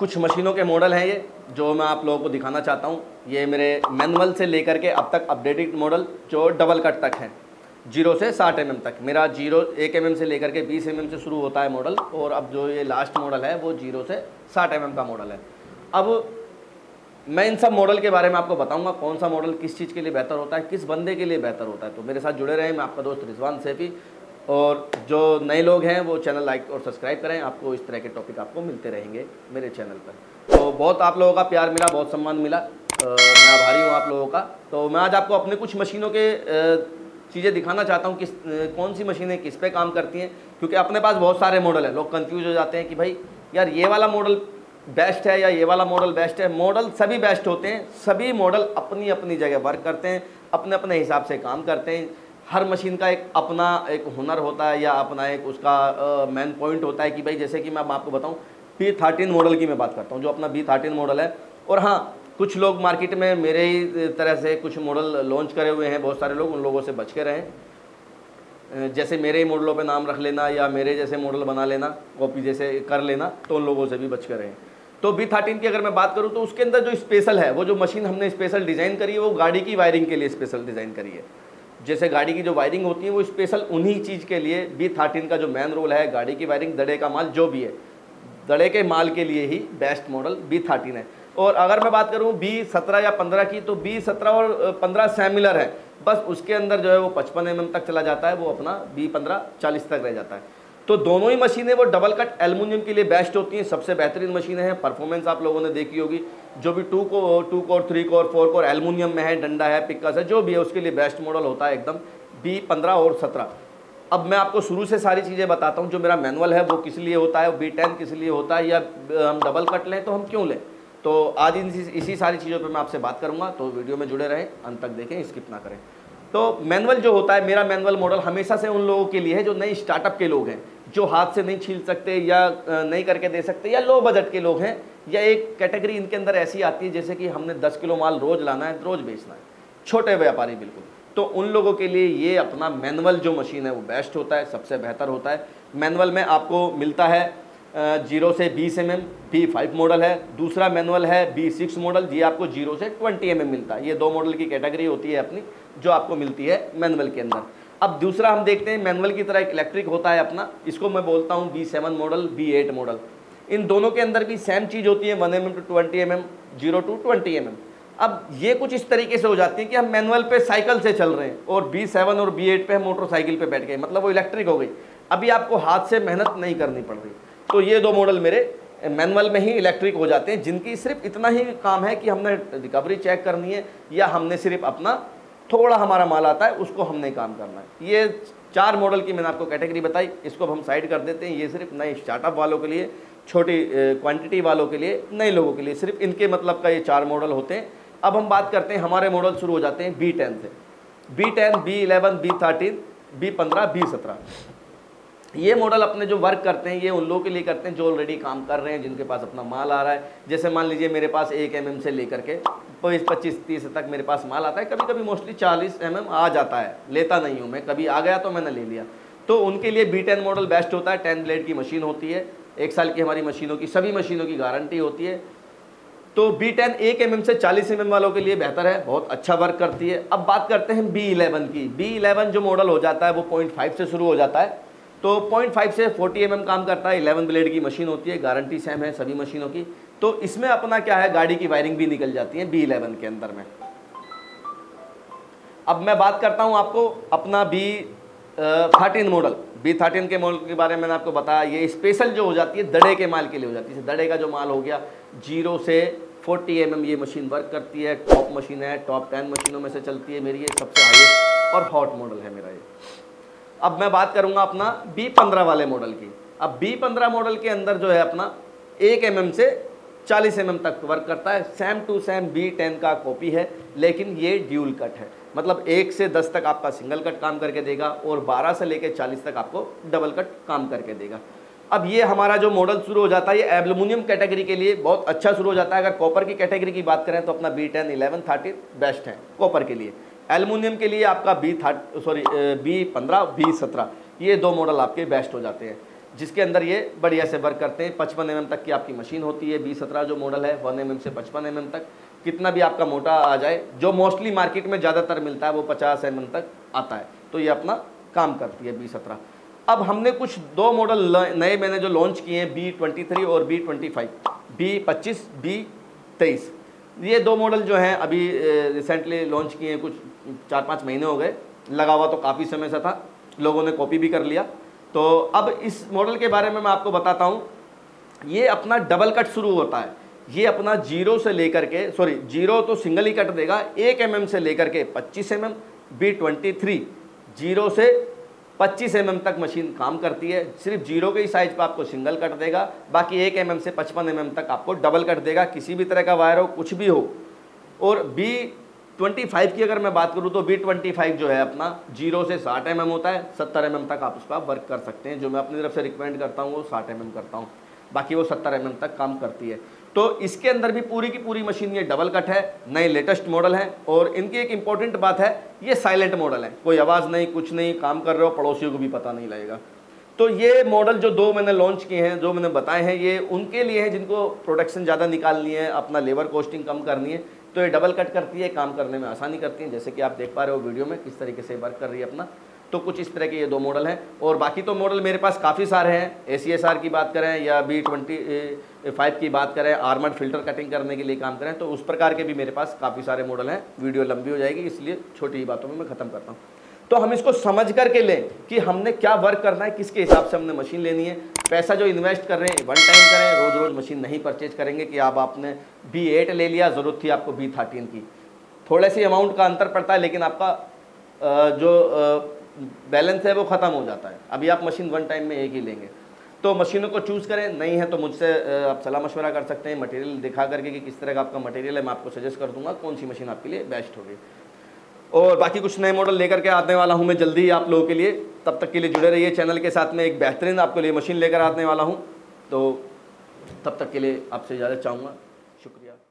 कुछ मशीनों के मॉडल हैं ये जो मैं आप लोगों को दिखाना चाहता हूँ। ये मेरे मैनुअल से लेकर के अब तक अपडेटेड मॉडल जो डबल कट तक हैं, 0 से 60 mm तक। मेरा 1 mm से लेकर के 20 mm से शुरू होता है मॉडल, और अब जो ये लास्ट मॉडल है वो 0 से 60 mm का मॉडल है। अब मैं इन सब मॉडल के बारे में आपको बताऊंगा, कौन सा मॉडल किस चीज़ के लिए बेहतर होता है, किस बंदे के लिए बेहतर होता है। तो मेरे साथ जुड़े रहें। मैं आपका दोस्त रिजवान सैफी, और जो नए लोग हैं वो चैनल लाइक और सब्सक्राइब करें। आपको इस तरह के टॉपिक आपको मिलते रहेंगे मेरे चैनल पर। तो बहुत आप लोगों का प्यार मिला, बहुत सम्मान मिला, मैं आभारी हूँ आप लोगों का। तो मैं आज आपको अपने कुछ मशीनों के चीज़ें दिखाना चाहता हूँ, कौन सी मशीनें किस पे काम करती हैं, क्योंकि अपने पास बहुत सारे मॉडल हैं। लोग कंफ्यूज हो जाते हैं कि भाई यार ये वाला मॉडल बेस्ट है या ये वाला मॉडल बेस्ट है। मॉडल सभी बेस्ट होते हैं, सभी मॉडल अपनी अपनी जगह वर्क करते हैं, अपने अपने हिसाब से काम करते हैं। हर मशीन का एक अपना एक हुनर होता है या अपना एक उसका मेन पॉइंट होता है कि भाई जैसे कि मैं आपको बताऊं, B13 मॉडल की मैं बात करता हूं जो अपना B13 मॉडल है। और हाँ, कुछ लोग मार्केट में मेरे ही तरह से कुछ मॉडल लॉन्च करे हुए हैं, बहुत सारे लोग, उन लोगों से बच के रहें। जैसे मेरे ही मॉडलों पे नाम रख लेना या मेरे जैसे मॉडल बना लेना, कॉपी जैसे कर लेना, तो उन लोगों से भी बच के रहें। तो B13 की अगर मैं बात करूं तो उसके अंदर जो स्पेशल है, वो जो मशीन हमने स्पेशल डिज़ाइन करी है वो गाड़ी की वायरिंग के लिए स्पेशल डिज़ाइन करी है। जैसे गाड़ी की जो वायरिंग होती है वो स्पेशल उन्हीं चीज़ के लिए B13 का जो मेन रोल है, गाड़ी की वायरिंग, दड़े का माल जो भी है, दड़े के माल के लिए ही बेस्ट मॉडल B13 है। और अगर मैं बात करूं B17 या 15 की, तो B17 और 15 सिमिलर है, बस उसके अंदर जो है वो 55 mm तक चला जाता है, वो अपना B15 40 तक रह जाता है। तो दोनों ही मशीनें वो डबल कट एल्युमिनियम के लिए बेस्ट होती हैं, सबसे बेहतरीन मशीनें हैं। परफॉर्मेंस आप लोगों ने देखी होगी, जो भी 2 कोर 3 कोर 4 कोर एल्युमिनियम में है, डंडा है, पिक्कस है, जो भी है उसके लिए बेस्ट मॉडल होता है एकदम B15 और 17। अब मैं आपको शुरू से सारी चीज़ें बताता हूँ। जो मेरा मैनुअल है वो किस लिए होता है, B10 किस लिए होता है, या हम डबल कट लें तो हम क्यों लें। तो आज इसी सारी चीज़ों पर मैं आपसे बात करूँगा, तो वीडियो में जुड़े रहें, अंत तक देखें, स्किप ना करें। तो मैनुअल जो होता है, मेरा मैनुअल मॉडल हमेशा से उन लोगों के लिए है जो नई स्टार्टअप के लोग हैं, जो हाथ से नहीं छील सकते या नहीं करके दे सकते, या लो बजट के लोग हैं, या एक कैटेगरी इनके अंदर ऐसी आती है जैसे कि हमने 10 किलो माल रोज़ लाना है, रोज़ बेचना है, छोटे व्यापारी बिल्कुल। तो उन लोगों के लिए ये अपना मैनुअल जो मशीन है वो बेस्ट होता है, सबसे बेहतर होता है। मैनुअल में आपको मिलता है 0 से 20 mm B5 मॉडल है, दूसरा मैनुअल है B6 मॉडल, ये आपको 0 से 20 mm मिलता है। ये 2 मॉडल की कैटेगरी होती है अपनी, जो आपको मिलती है मैनुअल के अंदर। अब दूसरा हम देखते हैं, मैनुअल की तरह एक इलेक्ट्रिक होता है अपना, इसको मैं बोलता हूँ B7 मॉडल, B8 मॉडल। इन दोनों के अंदर भी सेम चीज़ होती है, 1 mm to 20 mm, 0 to 20 mm। अब ये कुछ इस तरीके से हो जाती है कि हम मैनुअल पे साइकिल से चल रहे हैं और B7 और B8 पे हम मोटरसाइकिल पे बैठ गए, मतलब वो इलेक्ट्रिक हो गई। अभी आपको हाथ से मेहनत नहीं करनी पड़ रही। तो ये 2 मॉडल मेरे मैनुअल में ही इलेक्ट्रिक हो जाते हैं, जिनकी सिर्फ इतना ही काम है कि हमने रिकवरी चेक करनी है, या हमने सिर्फ अपना थोड़ा हमारा माल आता है उसको हमने काम करना है। ये 4 मॉडल की मैंने आपको कैटेगरी बताई, इसको हम साइड कर देते हैं। ये सिर्फ नए स्टार्टअप वालों के लिए, छोटी क्वांटिटी वालों के लिए, नए लोगों के लिए, सिर्फ इनके मतलब का ये 4 मॉडल होते हैं। अब हम बात करते हैं, हमारे मॉडल शुरू हो जाते हैं B10 से। B10, B11, B13, B15, B17। ये मॉडल अपने जो वर्क करते हैं, ये उन लोगों के लिए करते हैं जो ऑलरेडी काम कर रहे हैं, जिनके पास अपना माल आ रहा है। जैसे मान लीजिए मेरे पास 1 mm से लेकर के 25-30 तक मेरे पास माल आता है, कभी कभी मोस्टली 40 mm आ जाता है, लेता नहीं हूँ मैं, कभी आ गया तो मैंने ले लिया। तो उनके लिए B10 मॉडल बेस्ट होता है। 10 ब्लेड की मशीन होती है, 1 साल की हमारी मशीनों की, सभी मशीनों की गारंटी होती है। तो B10 1 mm से 40 mm वालों के लिए बेहतर है, बहुत अच्छा वर्क करती है। अब बात करते हैं B11 की। B11 जो मॉडल हो जाता है वो 0.5 से शुरू हो जाता है, तो 0.5 से 40 mm काम करता है। 11 ब्लेड की मशीन होती है, गारंटी सेम है सभी मशीनों की। तो इसमें अपना क्या है, गाड़ी की वायरिंग भी निकल जाती है B11 के अंदर में। अब मैं बात करता हूं आपको अपना B13 मॉडल। B13 के मॉडल के बारे में मैंने आपको बताया, ये स्पेशल जो हो जाती है दड़े के माल के लिए हो जाती है। दड़े का जो माल हो गया 0 से 40 mm ये मशीन वर्क करती है, टॉप मशीन है, टॉप 10 मशीनों में से चलती है मेरी, ये सबसे हाईएस्ट और हॉट मॉडल है मेरा ये। अब मैं बात करूंगा अपना B15 वाले मॉडल की। अब B15 मॉडल के अंदर जो है अपना 1 mm से 40 mm तक वर्क करता है, सेम टू सेम B10 का कॉपी है, लेकिन ये ड्यूल कट है। मतलब 1 से 10 तक आपका सिंगल कट काम करके देगा और 12 से लेकर 40 तक आपको डबल कट काम करके देगा। अब ये हमारा जो मॉडल शुरू हो जाता है, ये एल्युमिनियम कैटेगरी के लिए बहुत अच्छा शुरू हो जाता है। अगर कॉपर की कैटेगरी की बात करें तो अपना B10, 11, 13 बेस्ट है कॉपर के लिए। एल्युमिनियम के लिए आपका B15, B17 ये 2 मॉडल आपके बेस्ट हो जाते हैं। जिसके अंदर ये बढ़िया से वर्क करते हैं। 55 mm तक की आपकी मशीन होती है। B17 जो मॉडल है 1 mm से 55 mm तक, कितना भी आपका मोटा आ जाए, जो मोस्टली मार्केट में ज़्यादातर मिलता है वो 50 mm तक आता है, तो ये अपना काम करती है B17। अब हमने कुछ 2 मॉडल नए मैंने जो लॉन्च किए हैं, B23 और B25, B25, B23, ये 2 मॉडल जो हैं अभी रिसेंटली लॉन्च किए हैं, कुछ 4-5 महीने हो गए, लगा हुआ तो काफ़ी समय से था, लोगों ने कॉपी भी कर लिया। तो अब इस मॉडल के बारे में मैं आपको बताता हूँ। ये अपना डबल कट शुरू होता है, ये अपना जीरो से लेकर के, सॉरी जीरो तो सिंगल ही कट देगा, 1 mm से लेकर के 25 mm। B23 जीरो से 25 mm तक मशीन काम करती है। सिर्फ जीरो के ही साइज पर आपको सिंगल कट देगा, बाकी 1 mm से 55 mm तक आपको डबल कट देगा, किसी भी तरह का वायर हो, कुछ भी हो। और B25 की अगर मैं बात करूं तो B25 जो है अपना 0 से 60 mm होता है, 70 mm तक आप उस पर वर्क कर सकते हैं। जो मैं अपनी तरफ से रिकमेंड करता हूं वो 60 mm करता हूं, बाकी वो 70 mm तक काम करती है। तो इसके अंदर भी पूरी की पूरी मशीन ये डबल कट है, नए लेटेस्ट मॉडल है। और इनकी एक इंपॉर्टेंट बात है, ये साइलेंट मॉडल है, कोई आवाज़ नहीं, कुछ नहीं, काम कर रहे हो पड़ोसियों को भी पता नहीं लगेगा। तो ये मॉडल जो 2 मैंने लॉन्च किए हैं, जो मैंने बताए हैं, ये उनके लिए है जिनको प्रोडक्शन ज़्यादा निकालनी है, अपना लेबर कॉस्टिंग कम करनी है। तो ये डबल कट करती है, काम करने में आसानी करती है, जैसे कि आप देख पा रहे हो वीडियो में किस तरीके से वर्क कर रही है अपना। तो कुछ इस तरह के ये 2 मॉडल हैं, और बाकी तो मॉडल मेरे पास काफ़ी सारे हैं। ACSR की बात करें या B25 की बात करें, आर्मर्ड फिल्टर कटिंग करने के लिए काम करें, तो उस प्रकार के भी मेरे पास काफ़ी सारे मॉडल हैं। वीडियो लंबी हो जाएगी, इसलिए छोटी ही बातों में मैं ख़त्म करता हूँ। तो हम इसको समझ करके लें कि हमने क्या वर्क करना है, किसके हिसाब से हमने मशीन लेनी है। पैसा जो इन्वेस्ट कर रहे हैं 1 टाइम करें, रोज़ रोज़ मशीन नहीं परचेज करेंगे कि अब आपने B8 ले लिया, ज़रूरत थी आपको B13 की। थोड़े से अमाउंट का अंतर पड़ता है, लेकिन आपका जो बैलेंस है वो ख़त्म हो जाता है। अभी आप मशीन 1 टाइम में एक ही लेंगे। तो मशीनों को चूज़ करें, नहीं है तो मुझसे आप सलाह मशवरा कर सकते हैं, मटेरियल दिखा करके कि किस तरह का आपका मटेरियल है, मैं आपको सजेस्ट कर दूंगा कौन सी मशीन आपके लिए बेस्ट होगी। और बाकी कुछ नए मॉडल लेकर के आने वाला हूं मैं जल्दी आप लोगों के लिए, तब तक के लिए जुड़े रहिए चैनल के साथ में। एक बेहतरीन आपके लिए मशीन लेकर आने वाला हूं, तो तब तक के लिए आपसे इजाज़त चाहूँगा। शुक्रिया।